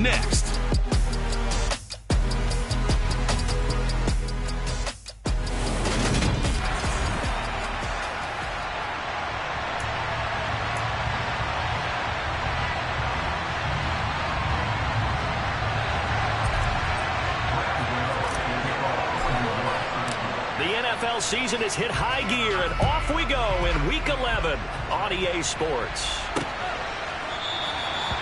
next. NFL season has hit high gear, and off we go in Week 11 on EA Sports.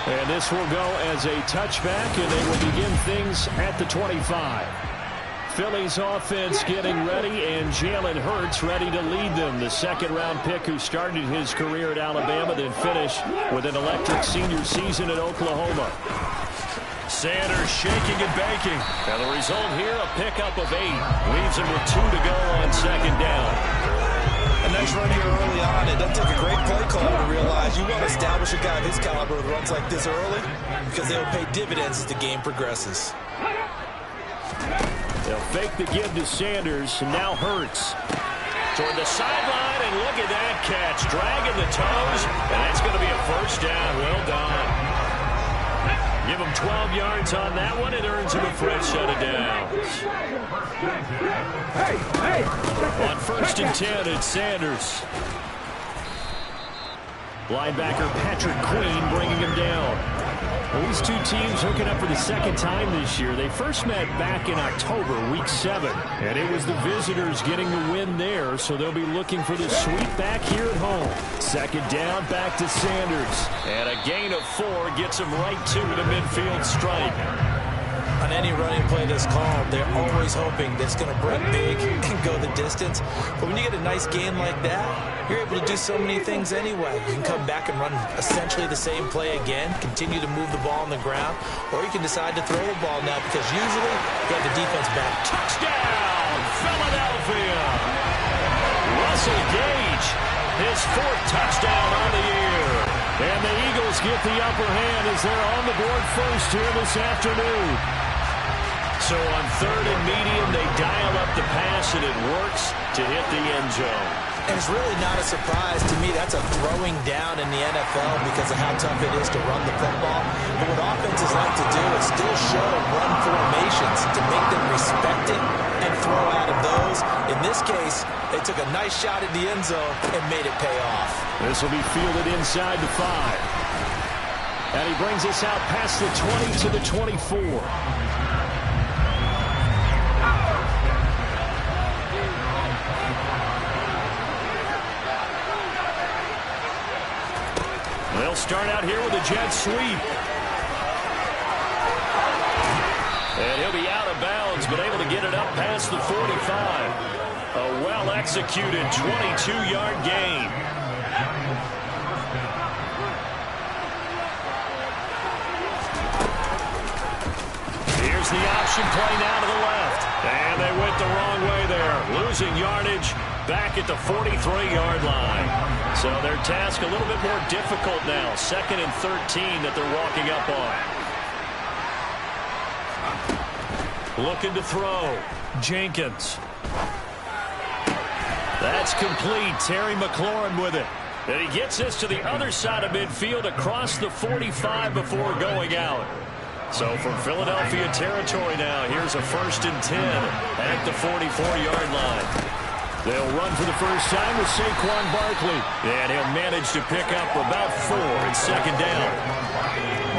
And this will go as a touchback, and they will begin things at the 25. Philly's offense getting ready, and Jalen Hurts ready to lead them. The second-round pick who started his career at Alabama, then finished with an electric senior season at Oklahoma. Sanders shaking and baking. And the result here, a pickup of 8. Leaves him with 2 to go on second down. A nice run here early on. It doesn't take a great play call to realize you want to establish a guy of his caliber who runs like this early because they will pay dividends as the game progresses. They'll fake the give to Sanders, and now Hurts. Toward the sideline, and look at that catch. Dragging the toes, and that's going to be a first down. Well done. Give him 12 yards on that one. It earns him a fresh set of downs. On 1st and 10, it's Sanders. Linebacker Patrick Queen bringing him down. Well, these two teams hooking up for the second time this year. They first met back in October, Week 7. And it was the visitors getting the win there, so they'll be looking for the sweep back here at home. Second down, back to Sanders. And a gain of 4 gets him right to the midfield stripe. On any running play that's called, they're always hoping that it's going to break big and go the distance. But when you get a nice gain like that, you're able to do so many things anyway. You can come back and run essentially the same play again, continue to move the ball on the ground, or you can decide to throw the ball now because usually you have the defense back. Touchdown, Philadelphia! Russell Gage, his 4th touchdown on the year. And the Eagles get the upper hand as they're on the board first here this afternoon. So on 3rd and medium, they dial up the pass, and it works to hit the end zone. And it's really not a surprise to me. That's a throwing down in the NFL because of how tough it is to run the football. But what offenses like to do is still show run formations to make them respect it and throw out of those. In this case, they took a nice shot at the end zone and made it pay off. This will be fielded inside the 5. And he brings us out past the 20 to the 24. They'll start out here with a jet sweep. And he'll be out of bounds, but able to get it up past the 45. A well-executed 22-yard gain. Here's the option play now to the left. And they went the wrong way there. Losing yardage back at the 43-yard line. So their task a little bit more difficult now. 2nd and 13 that they're walking up on. Looking to throw. Jenkins. That's complete. Terry McLaurin with it. And he gets this to the other side of midfield across the 45 before going out. So from Philadelphia territory now, here's a 1st and 10 at the 44-yard line. They'll run for the first time with Saquon Barkley. And he'll manage to pick up about 4 at 2nd down.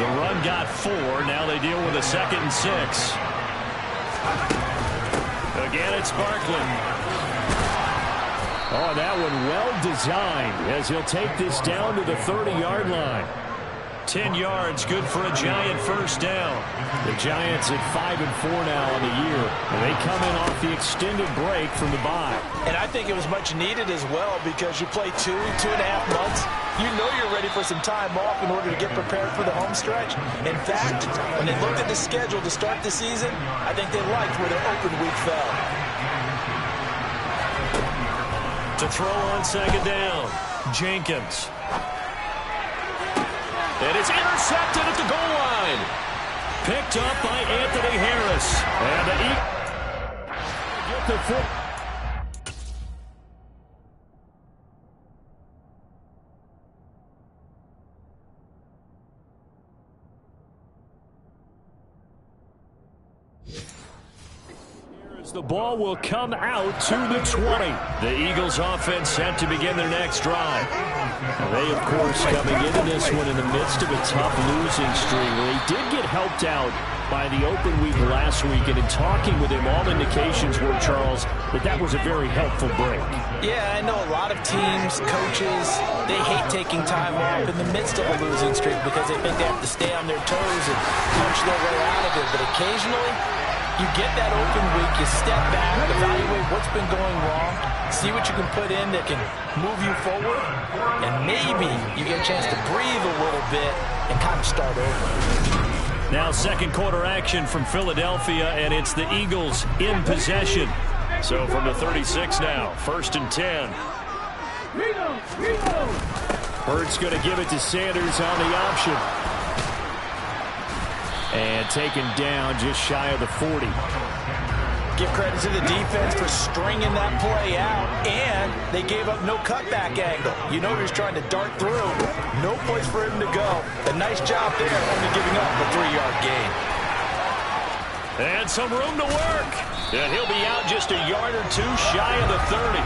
The run got 4. Now they deal with a 2nd and 6. Again, it's Barkley. Oh, that one well designed as he'll take this down to the 30-yard line. 10 yards, good for a Giant first down. The Giants at 5-4 now on the year. And they come in off the extended break from the bye. And I think it was much needed as well because you play 2.5 months. You know you're ready for some time off in order to get prepared for the home stretch. In fact, when they looked at the schedule to start the season, I think they liked where their open week fell. To throw on 2nd down, Jenkins. And it's intercepted at the goal line. Picked up by Anthony Harris. And the get the foot. The ball will come out to the 20. The Eagles offense set to begin their next drive. They, of course, coming into this one in the midst of a tough losing streak. They did get helped out by the open week last week, and in talking with him, all indications were, Charles, that was a very helpful break. Yeah, I know a lot of teams, coaches, they hate taking time off in the midst of a losing streak because they think they have to stay on their toes and punch their way out of it. But occasionally, you get that open week, you step back, evaluate what's been going wrong, see what you can put in that can move you forward, and maybe you get a chance to breathe a little bit and kind of start over. Now second quarter action from Philadelphia, and it's the Eagles in possession. So from the 36 now, 1st and 10. Hurts going to give it to Sanders on the option. And taken down just shy of the 40. Give credit to the defense for stringing that play out, and they gave up no cutback angle. You know he was trying to dart through. No place for him to go. A nice job there, only giving up a 3-yard gain. And some room to work. And he'll be out just a yard or two shy of the 30.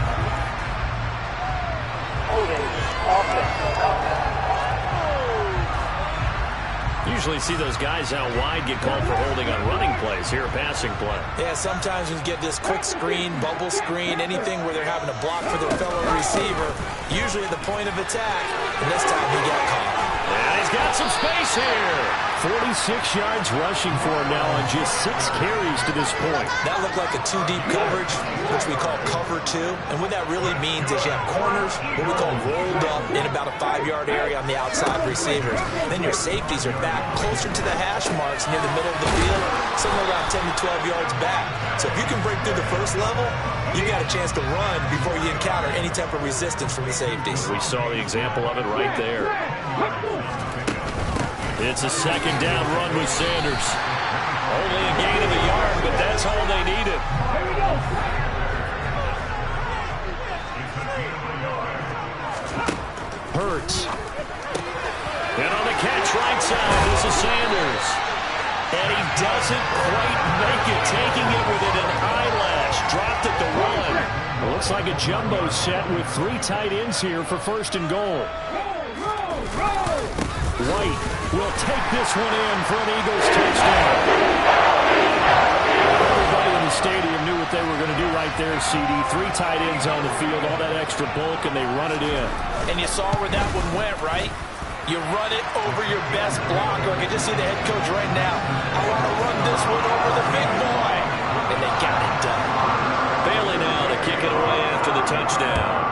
Usually see those guys out wide get called for holding on running plays. Here a passing play. Yeah, sometimes we get this quick screen, bubble screen, anything where they're having to block for their fellow receiver, usually at the point of attack. And this time he got caught. And he's got some space here. 46 yards rushing for him now on just 6 carries to this point. That looked like a 2-deep coverage, which we call cover 2. And what that really means is you have corners, what we call rolled up in about a 5-yard area on the outside receivers. Then your safeties are back closer to the hash marks near the middle of the field, somewhere around 10 to 12 yards back. So if you can break through the first level, you got a chance to run before you encounter any type of resistance from the safeties. We saw the example of it right there. It's a second down run with Sanders. Only a gain of a yard, but that's all they needed. Hurts. And on the catch right side, this is Sanders. And he doesn't quite make it, taking it within an eyelash. Dropped at the 1. It looks like a jumbo set with 3 tight ends here for 1st and goal. White will take this one in for an Eagles touchdown. Everybody in the stadium knew what they were going to do right there, CD. 3 tight ends on the field, all that extra bulk, and they run it in. And you saw where that one went, right? You run it over your best blocker. I can just see the head coach right now. I want to run this one over the big boy. And they got it done. Bailey now to kick it away after the touchdown.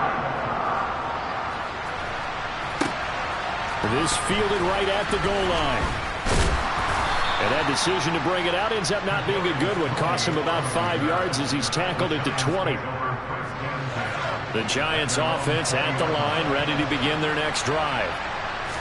This fielded right at the goal line. And that decision to bring it out ends up not being a good one. Cost him about 5 yards as he's tackled at the 20. The Giants offense at the line, ready to begin their next drive.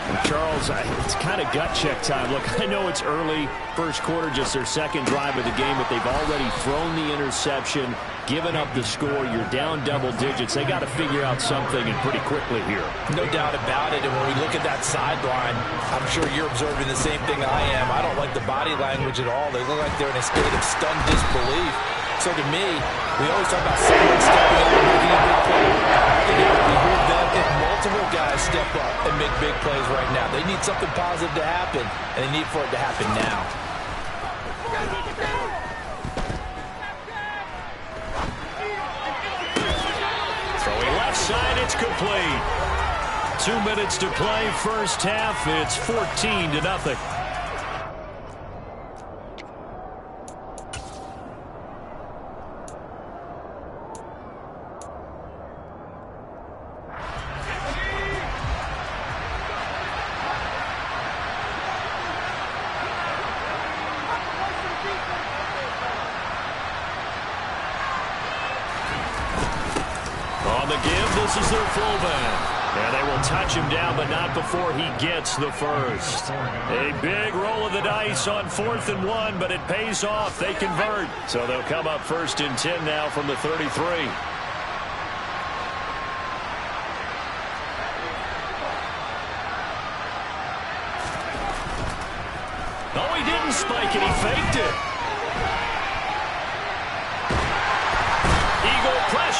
And Charles, it's kind of gut check time. Look, I know it's early, first quarter, just their second drive of the game, but they've already thrown the interception, given up the score. You're down double digits. They got to figure out something, and pretty quickly here. No doubt about it. And when we look at that sideline, I'm sure you're observing the same thing I am. I don't like the body language at all. They look like they're in a state of stunned disbelief. So to me, we always talk about someone stepping up and making a big play. It would behoove them if multiple guys step up and make big plays right now. They need something positive to happen, and they need for it to happen now. Throwing left side, it's complete. 2 minutes to play, first half. It's 14-0. On the give, this is their fullback. And they will touch him down, but not before he gets the first. A big roll of the dice on 4th and 1, but it pays off. They convert. So they'll come up 1st and 10 now from the 33. Oh, he didn't spike it. He faked it.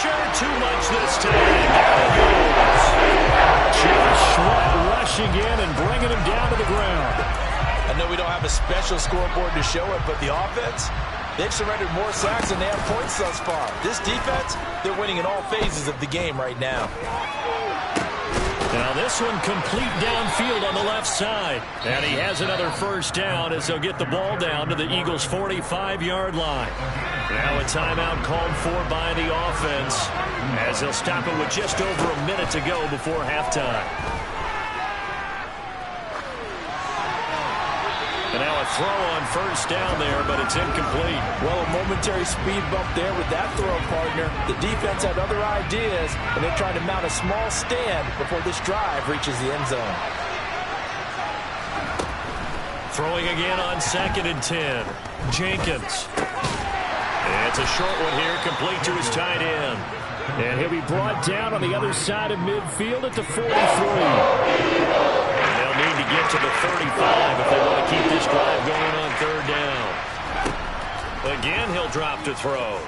pressure. Too much this time. Down he goes. Josh Sweat rushing in and bringing him down to the ground. I know we don't have a special scoreboard to show it, but the offense, they've surrendered more sacks than they have points thus far. This defense, they're winning in all phases of the game right now. Now this one complete downfield on the left side. And he has another first down as they'll get the ball down to the Eagles' 45-yard line. Now a timeout called for by the offense as they'll stop it with just over a minute to go before halftime. And now a throw on first down there, but it's incomplete. Well, a momentary speed bump there with that throw, partner. The defense had other ideas, and they're trying to mount a small stand before this drive reaches the end zone. Throwing again on 2nd and 10. Jenkins. It's a short one here, complete to his tight end. And he'll be brought down on the other side of midfield at the 43. They'll need to get to the 35 if they want to keep this drive going on 3rd down. Again, he'll drop to throw.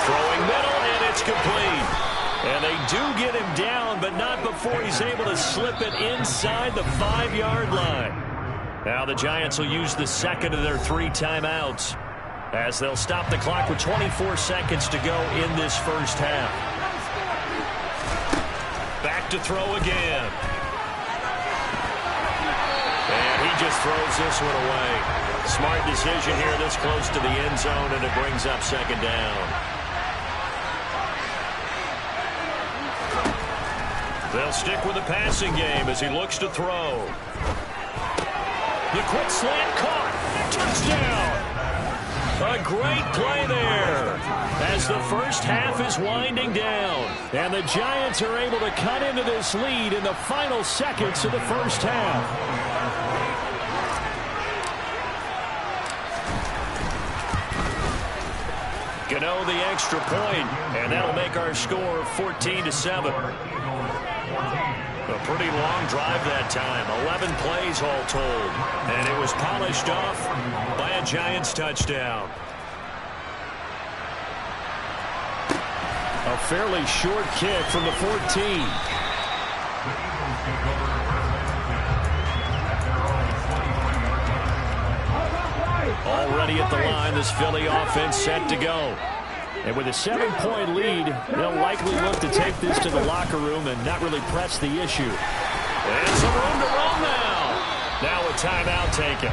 Throwing middle, and it's complete. And they do get him down, but not before he's able to slip it inside the 5-yard line. Now the Giants will use the second of their 3 timeouts as they'll stop the clock with 24 seconds to go in this first half. Back to throw again. And he just throws this one away. Smart decision here this close to the end zone, and it brings up 2nd down. They'll stick with the passing game as he looks to throw. The quick slant caught. Touchdown. A great play there as the first half is winding down. And the Giants are able to cut into this lead in the final seconds of the first half. Gano the extra point, and that'll make our score 14-7. A pretty long drive that time. 11 plays all told. And it was polished off by a Giants touchdown. A fairly short kick from the 14. Already at the line, this Philly offense set to go. And with a 7-point lead, they'll likely look to take this to the locker room and not really press the issue. And some room to run now. Now a timeout taken.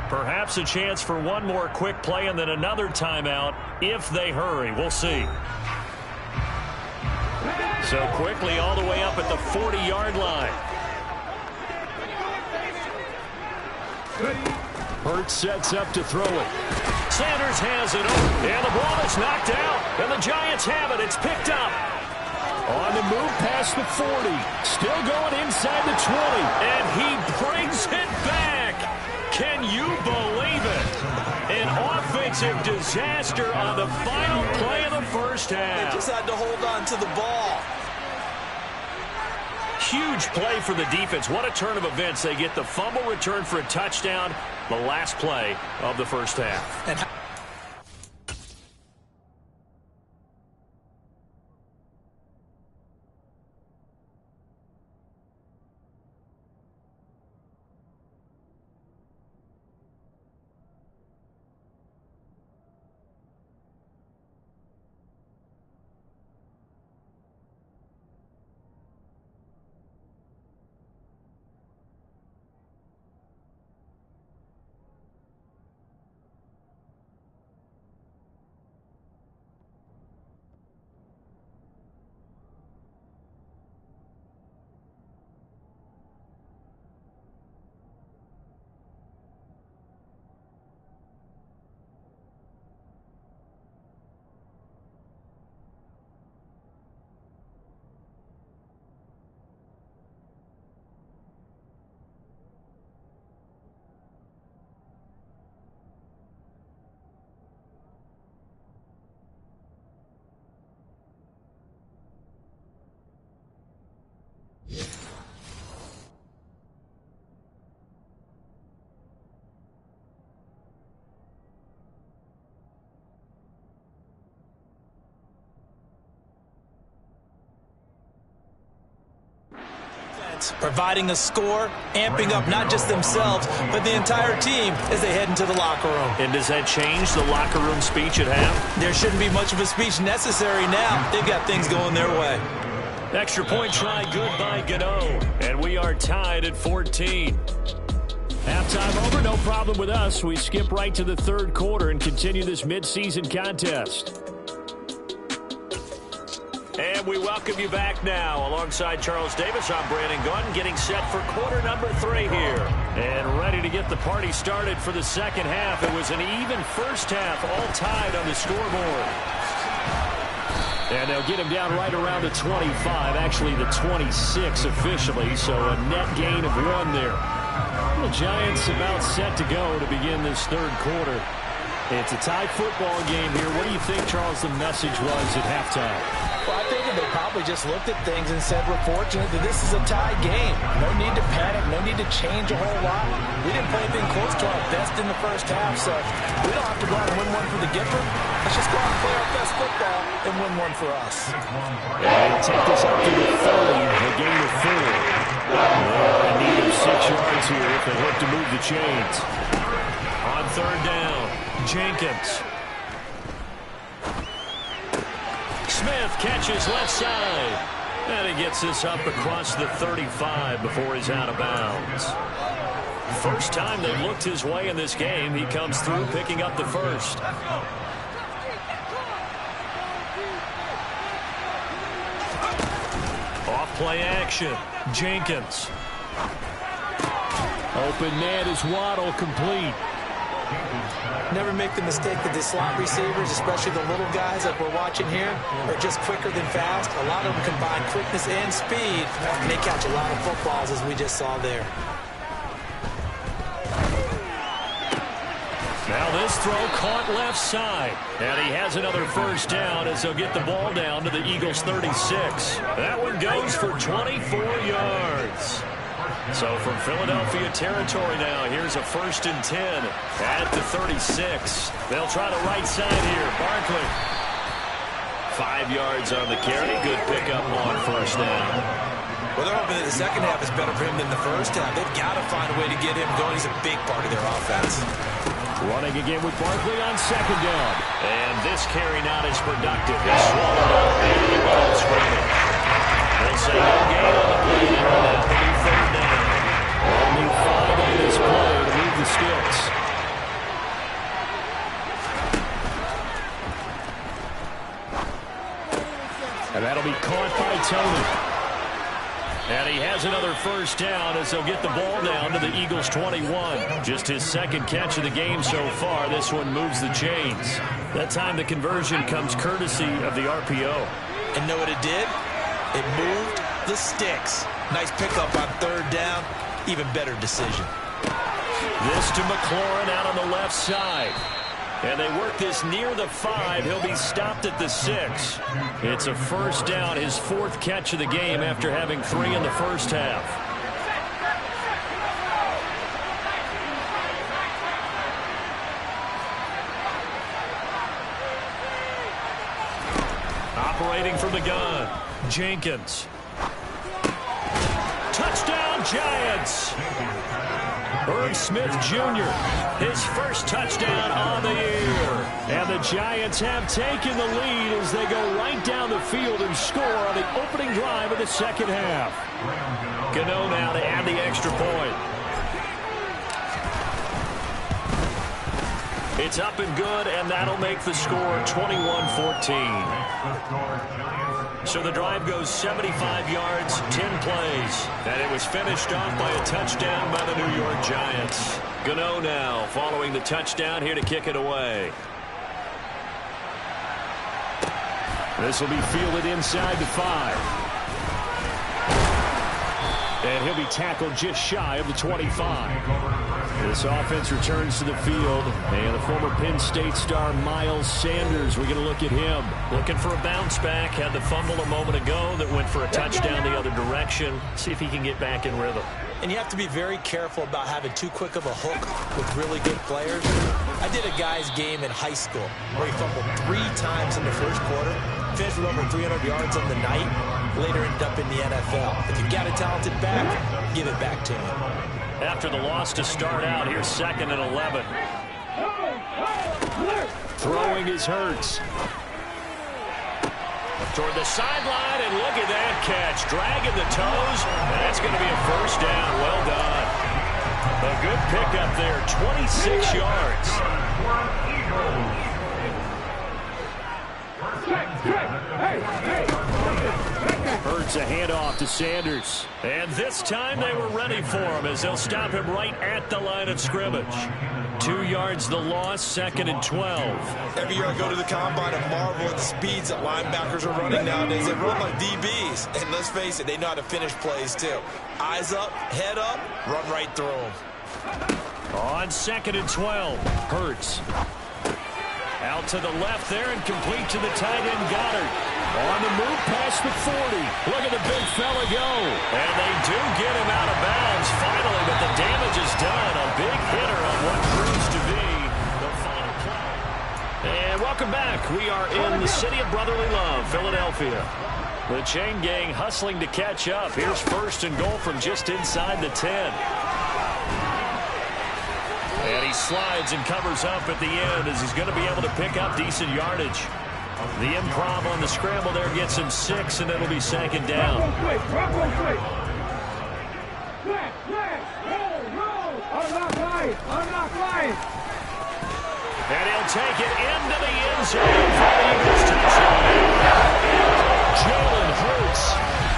Perhaps a chance for one more quick play and then another timeout if they hurry. We'll see. So quickly all the way up at the 40-yard line. Hurts sets up to throw it. Sanders has it. And the ball is knocked out. And the Giants have it. It's picked up. On the move past the 40. Still going inside the 20. And he brings it back. Can you believe it? An offensive disaster on the final play of the first half. They just had to hold on to the ball. Huge play for the defense. What a turn of events. They get the fumble return for a touchdown, the last play of the first half. And offense, providing a score, amping up not just themselves, but the entire team as they head into the locker room. And does that change the locker room speech at half? There shouldn't be much of a speech necessary now. They've got things going their way. Extra point try good by Gano. And we are tied at 14. Halftime over, no problem with us. We skip right to the third quarter and continue this midseason contest. And we welcome you back now. Alongside Charles Davis, I'm Brandon Gordon, getting set for quarter number 3 here. And ready to get the party started for the second half. It was an even first half, all tied on the scoreboard. And they'll get him down right around the 25, actually the 26 officially, so a net gain of 1 there. The Giants about set to go to begin this third quarter. It's a tie football game here. What do you think, Charles, the message was at halftime? Well, I think they probably just looked at things and said, we're fortunate that this is a tie game. No need to panic, no need to change a whole lot. We didn't play anything close to our best in the first half, so we don't have to go out and win one for the Gipper. Let's just go out and play our best football and win one for us. And take this up to the 30, a gain of 4. They need 6 yards here if they hope to move the chains. On third down, Jenkins. Smith catches left side. And he gets this up across the 35 before he's out of bounds. First time they looked his way in this game, he comes through picking up the first. Off play action, Jenkins. Open man is Waddle, complete. Never make the mistake that the slot receivers, especially the little guys like we're watching here, are just quicker than fast. A lot of them combine quickness and speed, and they catch a lot of footballs, as we just saw there. Now this throw caught left side. And he has another first down as they'll get the ball down to the Eagles' 36. That one goes for 24 yards. So from Philadelphia territory now, here's a 1st and 10 at the 36. They'll try the right side here. Barkley. 5 yards on the carry. Good pickup on first down. Well, they're hoping that the second half is better for him than the first half. They've got to find a way to get him going. He's a big part of their offense. Running again with Barkley on second down. And this carry not as productive. He's swallowed up and the ball screaming. They'll say no gain on the play now. That'll be third down. Only 5 on this play to move the sticks. And that'll be caught by Tony. And he has another first down as they'll get the ball down to the Eagles' 21. Just his second catch of the game so far. This one moves the chains. That time the conversion comes courtesy of the RPO. And know what it did? It moved the sticks. Nice pickup on third down. Even better decision. This to McLaurin out on the left side. And they work this near the 5. He'll be stopped at the 6. It's a first down, his 4th catch of the game after having 3 in the first half. Operating from the gun, Jenkins. Touchdown, Giants! Irv Smith Jr., his first touchdown on the year. And the Giants have taken the lead as they go right down the field and score on the opening drive of the second half. Gano now to add the extra point. It's up and good, and that'll make the score 21-14. So the drive goes 75 yards, 10 plays, and it was finished off by a touchdown by the New York Giants. Gano now following the touchdown here to kick it away. This will be fielded inside the 5. And he'll be tackled just shy of the 25. This offense returns to the field, and the former Penn State star Miles Sanders, we're going to look at him. Looking for a bounce back, had the fumble a moment ago that went for a touchdown the other direction. See if he can get back in rhythm. And you have to be very careful about having too quick of a hook with really good players. I did a guy's game in high school where he fumbled 3 times in the first quarter, finished with over 300 yards on the night. later ended up in the NFL. If you've got a talented back, give it back to him. After the loss to start out, here's 2nd and 11. Throwing is Hurts. Toward the sideline, and look at that catch. Dragging the toes, and that's going to be a first down. Well done. A good pickup there, 26 yards. Hurts a handoff to Sanders. And this time they were ready for him as they'll stop him right at the line of scrimmage. 2 yards the loss, 2nd and 12. Every year I go to the combine and marvel at the speeds that linebackers are running nowadays. They run like DBs. And let's face it, they know how to finish plays too. Eyes up, head up, run right through them. On 2nd and 12, Hurts. Out to the left there and complete to the tight end Goddard. On the move past the 40. Look at the big fella go. And they do get him out of bounds finally, but the damage is done. A big hitter on what proves to be the final play. And welcome back. We are in the city of brotherly love, Philadelphia. The chain gang hustling to catch up. Here's 1st and goal from just inside the 10. And he slides and covers up at the end as he's going to be able to pick up decent yardage. The improv on the scramble there gets him 6, and it'll be 2nd down. And he'll take it into the end zone for the Eagles touchdown. Jalen Hurts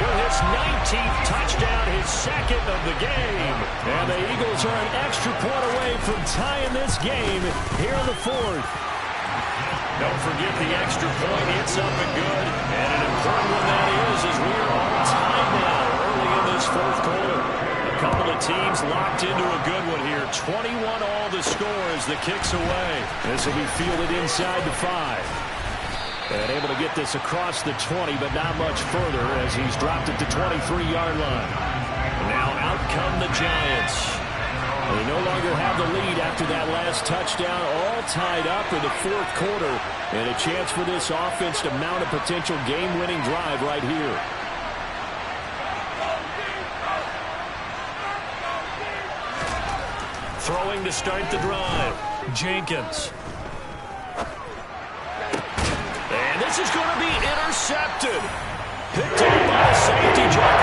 with his 19th touchdown, his 2nd of the game. And the Eagles are an extra point away from tying this game here in the 4th. Don't forget the extra point. It's up and good. And an important one that is as we are on time now early in this 4th quarter. A couple of teams locked into a good one here. 21 all the score as the kick's away. This will be fielded inside the 5. And able to get this across the 20, but not much further as he's dropped it to 23-yard line. Now out come the Giants. They no longer have the lead after that last touchdown, all tied up in the 4th quarter. And a chance for this offense to mount a potential game-winning drive right here. Throwing to start the drive, Jenkins. And this is going to be intercepted. Picked up by the safety, Jack.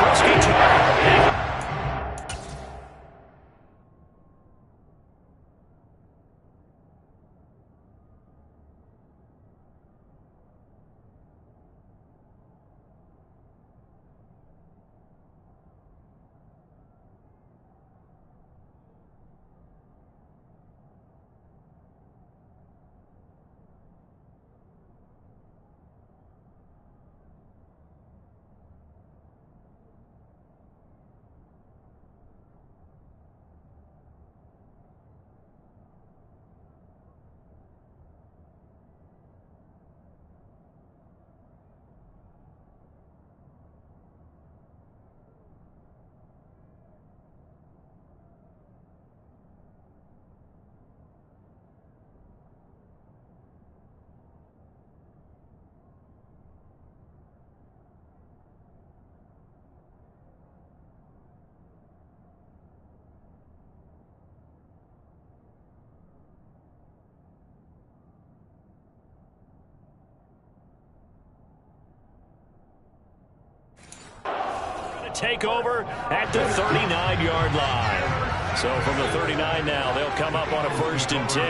Take over at the 39-yard line. So from the 39 now, they'll come up on a 1st and 10.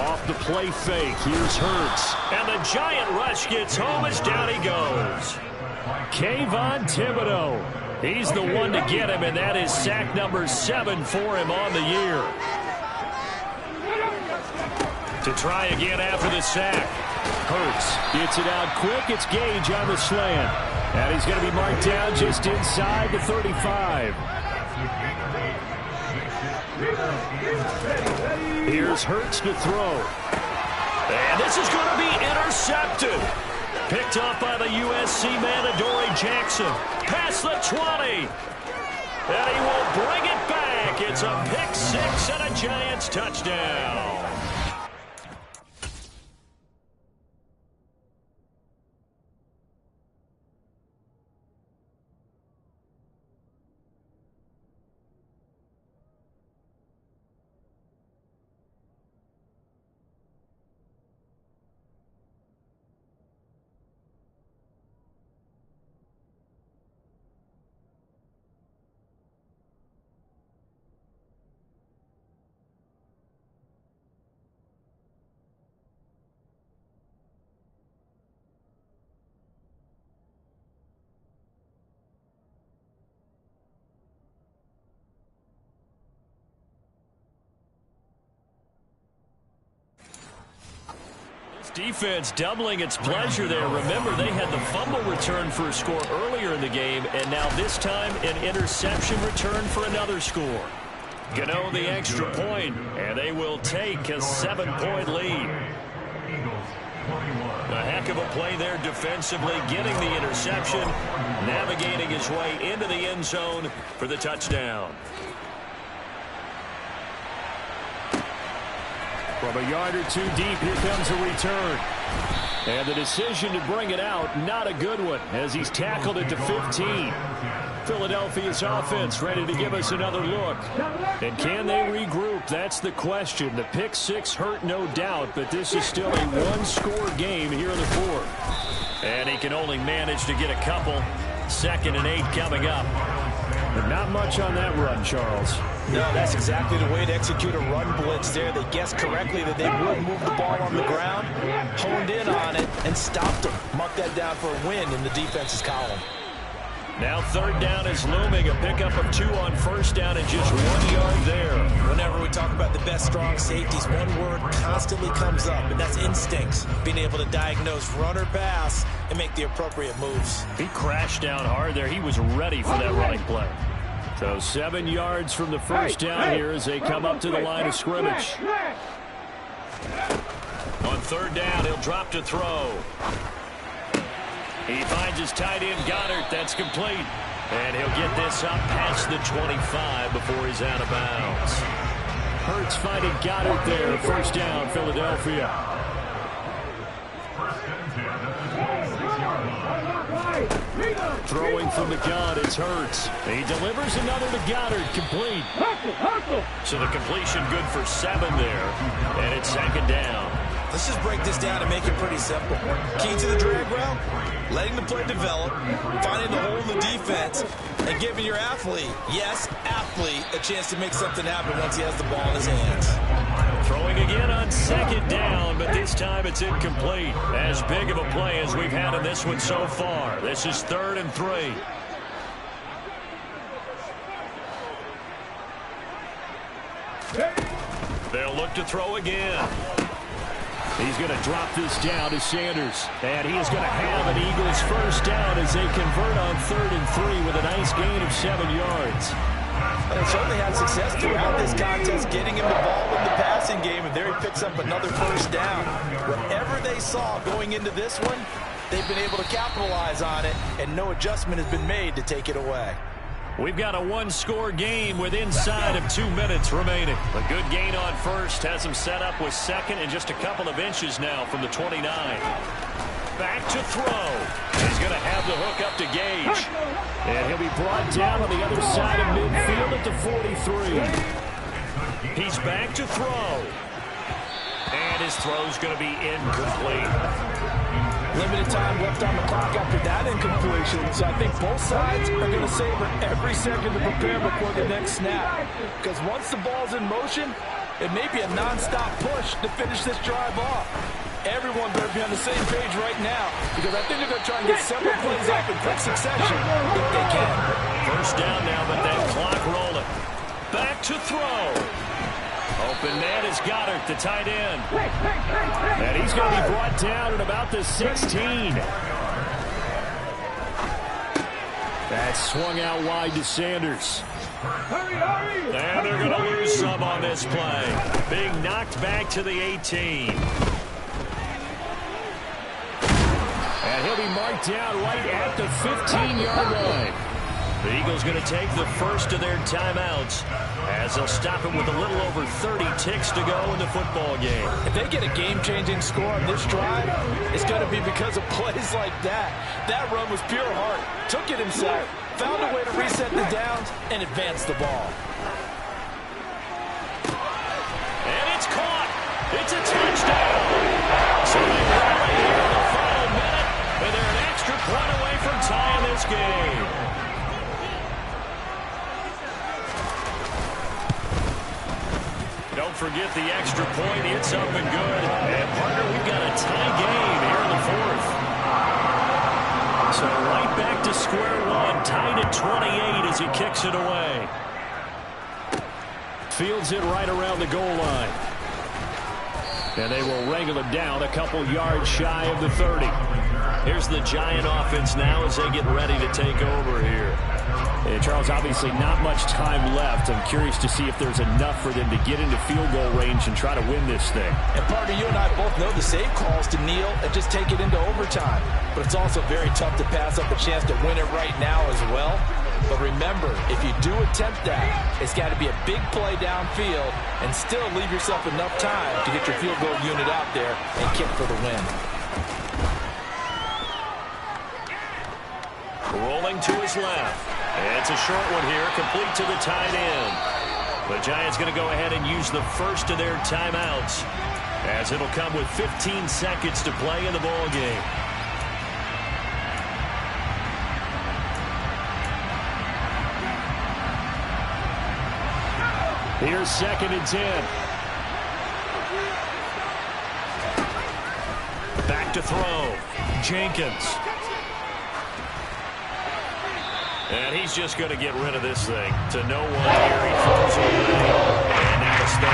Off the play fake, here's Hurts. And the giant rush gets home as down he goes. Kayvon Thibodeau. He's the one to get him, and that is sack number 7 for him on the year. To try again after the sack. Hurts gets it out quick. It's Gage on the slant. And he's going to be marked down just inside the 35. Here's Hurts to throw. And this is going to be intercepted. Picked off by the USC man, Adoree Jackson. Past the 20. And he will bring it back. It's a pick 6 and a Giants touchdown. defense doubling its pleasure there. Remember, they had the fumble return for a score earlier in the game, and now this time an interception return for another score. Gano the extra point, and they will take a 7-point lead. A heck of a play there defensively, getting the interception, navigating his way into the end zone for the touchdown. From a yard or two deep, here comes a return. And the decision to bring it out, not a good one, as he's tackled it to 15. Philadelphia's offense ready to give us another look. And can they regroup? That's the question. The pick six hurt, no doubt, but this is still a one-score game here in the fourth. And he can only manage to get a couple. 2nd and 8 coming up. But not much on that run, Charles. No, that's exactly the way to execute a run blitz there. They guessed correctly that they would move the ball on the ground, honed in on it, and stopped them. Mark that down for a win in the defense's column. Now 3rd down is looming. A pickup of 2 on 1st down and just 1 yard there. Whenever we talk about the best strong safeties, one word constantly comes up, and that's instincts. Being able to diagnose run or pass and make the appropriate moves. He crashed down hard there. He was ready for that running play. So 7 yards from the 1st down here as they come up to the line of scrimmage. On 3rd down, he'll drop to throw. He finds his tight end, Goddard. That's complete. And he'll get this up past the 25 before he's out of bounds. Hurts finding Goddard there. 1st down, Philadelphia. Throwing from the gun, it's Hurts. He delivers another to Goddard, complete. So the completion good for 7 there. And it's 2nd down. Let's just break this down and make it pretty simple. Key to the drag route, letting the play develop, finding the hole in the defense, and giving your athlete, yes, athlete, a chance to make something happen once he has the ball in his hands. Throwing again on 2nd down, but this time it's incomplete. As big of a play as we've had in this one so far. This is 3rd and 3. They'll look to throw again. He's going to drop this down to Sanders. And he is going to have an Eagles 1st down as they convert on 3rd and 3 with a nice gain of 7 yards. They certainly had success throughout this contest, getting him the ball in the passing game, and there he picks up another 1st down. Whatever they saw going into this one, they've been able to capitalize on it, and no adjustment has been made to take it away. We've got a one-score game with inside of 2 minutes remaining. A good gain on 1st has him set up with 2nd and just a couple of inches now from the 29. Back to throw. He's going to have the hook up to Gage. And he'll be brought down on the other side of midfield at the 43. He's back to throw. And his throw's going to be incomplete. Limited time left on the clock after that incompletion, so I think both sides are going to savor every second to prepare before the next snap. Because once the ball's in motion, it may be a non-stop push to finish this drive off. Everyone better be on the same page right now, because I think they're going to try and get several plays up in quick succession if they can. 1st down now, but that clock rolling. Back to throw. Open man is Goddard, the tight end. And he's going to be brought down at about the 16. That's swung out wide to Sanders. And they're going to lose some on this play. Being knocked back to the 18. And he'll be marked down right at the 15-yard line. The Eagles going to take the first of their timeouts as they'll stop it with a little over 30 ticks to go in the football game. If they get a game-changing score on this drive, it's going to be because of plays like that. That run was pure heart. Took it himself, found a way to reset the downs, and advance the ball. And it's caught. It's a touchdown. So they rally here in the final minute, and they're an extra point away from tying this game. Don't forget the extra point. It's up and good. And, partner, we've got a tie game here in the 4th. So right back to square one. Tied at 28 as he kicks it away. Fields it right around the goal line. And they will wrangle him down a couple yards shy of the 30. Here's the Giant offense now as they get ready to take over here. And Charles, obviously not much time left. I'm curious to see if there's enough for them to get into field goal range and try to win this thing. And partner, you and I both know the save calls to kneel and just take it into overtime. But it's also very tough to pass up a chance to win it right now as well. But remember, if you do attempt that, it's got to be a big play downfield and still leave yourself enough time to get your field goal unit out there and kick for the win. Rolling to his left. It's a short one here, complete to the tight end. The Giants going to go ahead and use the first of their timeouts, as it'll come with 15 seconds to play in the ball game. Here's 2nd and 10. Back to throw. Jenkins. And he's just going to get rid of this thing to no one here. He throws away. And now it's 30.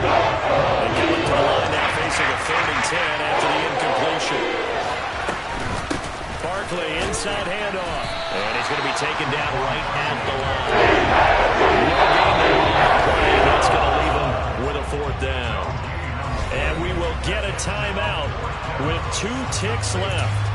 They get him to the line now, facing a 3rd and 10 after the incompletion. Barkley, inside handoff. And he's going to be taken down right at the line. And that's going to leave him with a 4th down. And we will get a timeout with 2 ticks left.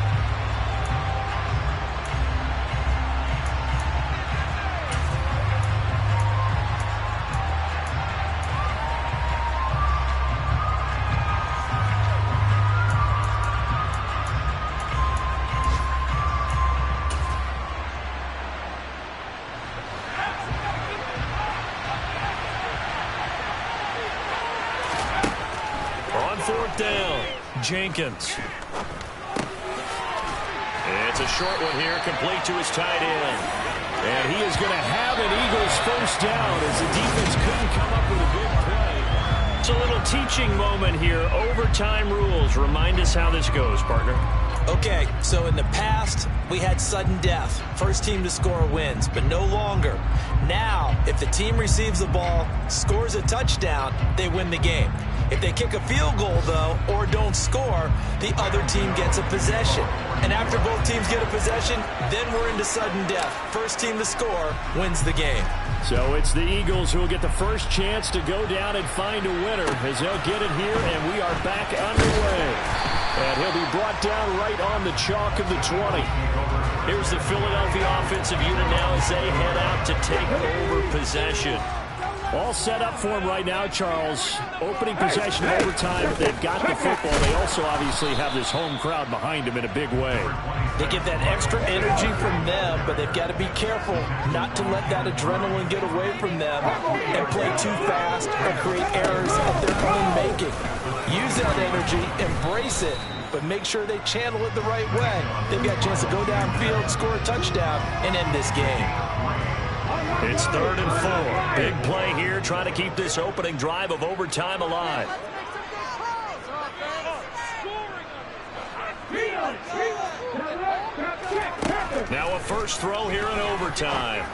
Down, Jenkins. It's a short one here, complete to his tight end. And he is going to have an Eagles 1st down as the defense couldn't come up with a big play. It's a little teaching moment here. Overtime rules. Remind us how this goes, partner. Okay, so in the past, we had sudden death. First team to score wins, but no longer. Now, if the team receives the ball, scores a touchdown, they win the game. If they kick a field goal, though, or don't score, the other team gets a possession. And after both teams get a possession, then we're into sudden death. First team to score wins the game. So it's the Eagles who will get the first chance to go down and find a winner as they'll get it here, and we are back underway. And he'll be brought down right on the chalk of the 20. Here's the Philadelphia offensive unit now as they head out to take over possession. All set up for him right now, Charles. Opening possession overtime. They've got the football. They also obviously have this home crowd behind them in a big way. They get that extra energy from them, but they've got to be careful not to let that adrenaline get away from them and play too fast or create errors of their own making. Use that energy, embrace it, but make sure they channel it the right way. They've got a chance to go downfield, score a touchdown, and end this game. It's 3rd and 4. Big play here, trying to keep this opening drive of overtime alive. Now a first throw here in overtime.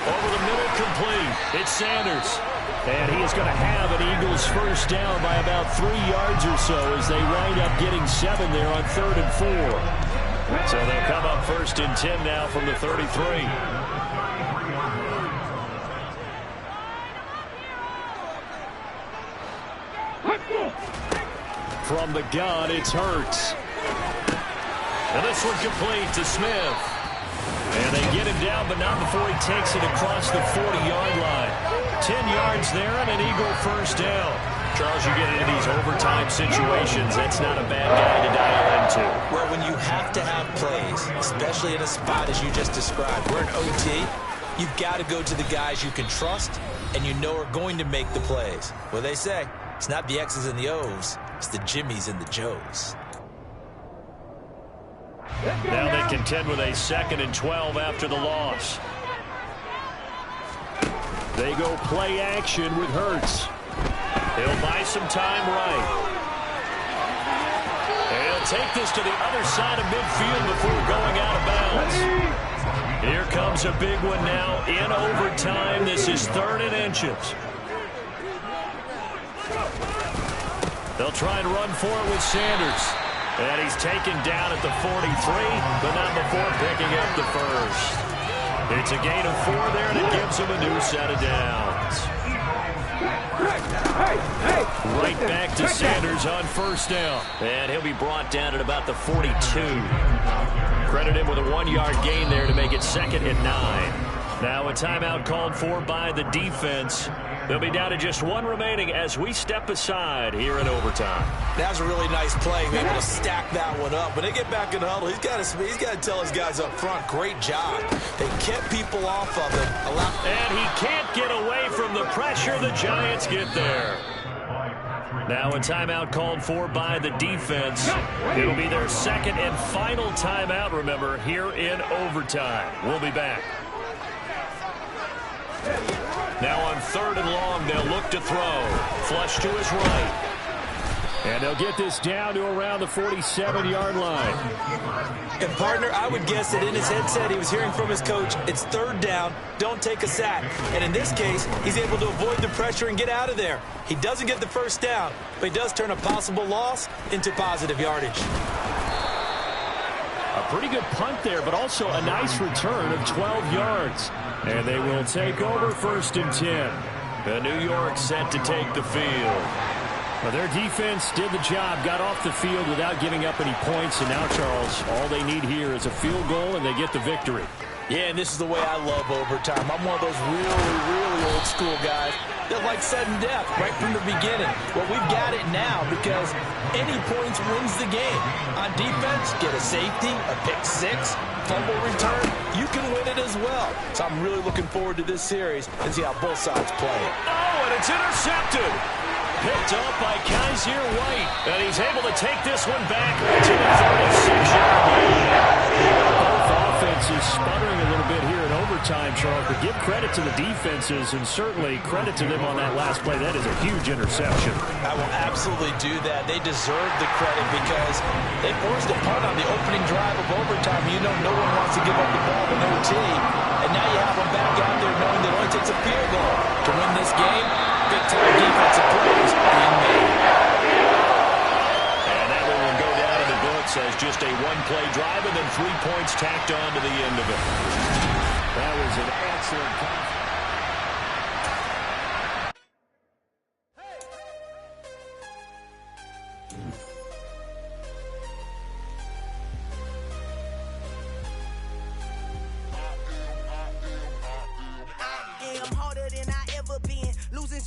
Over the middle, complete. It's Sanders. And he is going to have an Eagles 1st down by about 3 yards or so as they wind up getting 7 there on 3rd and 4. So they'll come up 1st and 10 now from the 33. From the gun, it's Hurts. And this one complete to Smith. And they get him down, but not before he takes it across the 40-yard line. 10 yards there and an Eagle 1st down. Charles, you get into these overtime situations, that's not a bad guy to dial into. Well, when you have to have plays, especially in a spot as you just described, we're in OT, you've got to go to the guys you can trust and you know are going to make the plays. Well, they say, it's not the X's and the O's, it's the Jimmys and the Joes. Now they contend with a 2nd and 12 after the loss. They go play action with Hurts. He'll buy some time right. And he'll take this to the other side of midfield before going out of bounds. Here comes a big one now in overtime. This is 3rd and inches. They'll try and run for it with Sanders. And he's taken down at the 43, but not before picking up the first. It's a gain of 4 there, and it gives him a new set of downs. Right back to Sanders on first down. And he'll be brought down at about the 42. Credit him with a 1-yard gain there to make it 2nd and 9. Now a timeout called for by the defense. They'll be down to just 1 remaining as we step aside here in overtime. That was a really nice play. Able to stack that one up. When they get back in the huddle, he's got to tell his guys up front, great job. They kept people off of him. And he can't get away from the pressure. The Giants get there. Now a timeout called for by the defense. It'll be their 2nd and final timeout, remember, here in overtime. We'll be back. Now on 3rd and long, they'll look to throw. Flush to his right. And they'll get this down to around the 47-yard line. And, partner, I would guess that in his headset he was hearing from his coach, it's 3rd down, don't take a sack. And in this case, he's able to avoid the pressure and get out of there. He doesn't get the first down, but he does turn a possible loss into positive yardage. A pretty good punt there, but also a nice return of 12 yards. And they will take over 1st and 10. The New York set to take the field. Well, their defense did the job, got off the field without giving up any points. And now, Charles, all they need here is a field goal, and they get the victory. Yeah, and this is the way I love overtime. I'm one of those really old school guys that like sudden death right from the beginning. Well, we've got it now because any points wins the game. On defense, get a safety, a pick 6, fumble return, you can win it as well. So I'm really looking forward to this series and see how both sides play it. Oh, and it's intercepted. Picked up by Kaiser White. And he's able to take this one back to the 36-yard line. Both offenses sputtering a little bit here in overtime, Charles, but give credit to the defenses and certainly credit to them on that last play. That is a huge interception. I will absolutely do that. They deserve the credit because they forced a punt on the opening drive of overtime. You know no one wants to give up the ball in OT. And now you have them back out there knowing that it only takes a field goal to win this game. Big-time defensive plays being made. And that one will go down in the books as just a 1-play drive and then 3 points tacked on to the end of it. That was an excellent pass.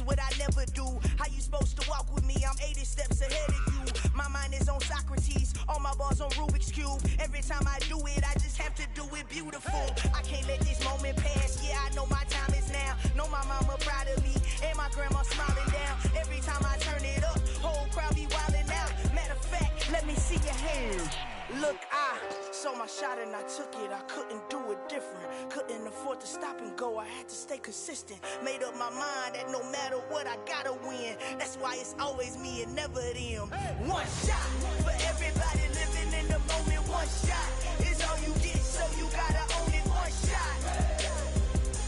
What I never do. How you supposed to walk with me? I'm 80 steps ahead of you. My mind is on Socrates, all my balls on Rubik's Cube. Every time I do it, I just have to do it beautiful. I can't let this moment pass. Yeah, I know my time is now. Know my mama proud of me, and my grandma smiling down. Every time I turn it up, whole crowd be wilding out. Matter of fact, let me see your hands. Look, I saw my shot and I took it. I couldn't do it different. Couldn't afford to stop and go. I had to stay consistent. Made up my mind that no matter what, I gotta win. That's why it's always me and never them. One shot for everybody living in the moment. One shot is all you get, so you gotta own it. One shot.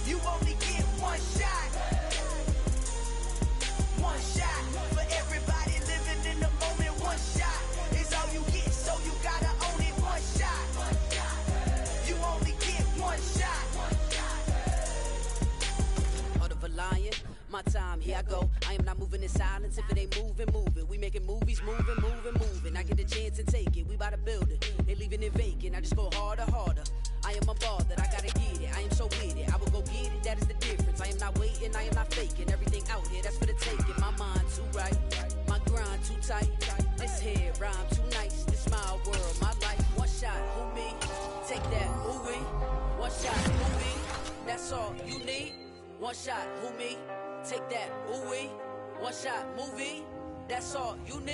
You only get one shot. One shot for everybody living in the moment. One shot is all you get, so you gotta own it. One shot. You only get one shot. Heart of a lion, my time, here I go. I am not moving in silence. If it ain't moving, move it. We making movies, moving. I get a chance and take it. We bout to build it. They leaving it vacant. I just go harder. I am unbothered. I gotta get it. I am so with it. I will go get it. That is the difference. I am not waiting. I am not faking. Everything out here, that's for the taking. My mind too right. My grind too tight. This hair rhyme too nice. This my world, my life. One shot, who me? Take that, who we? One shot, who me? That's all you need. One shot, who me? Take that, who we? One shot, movie. That's all you need.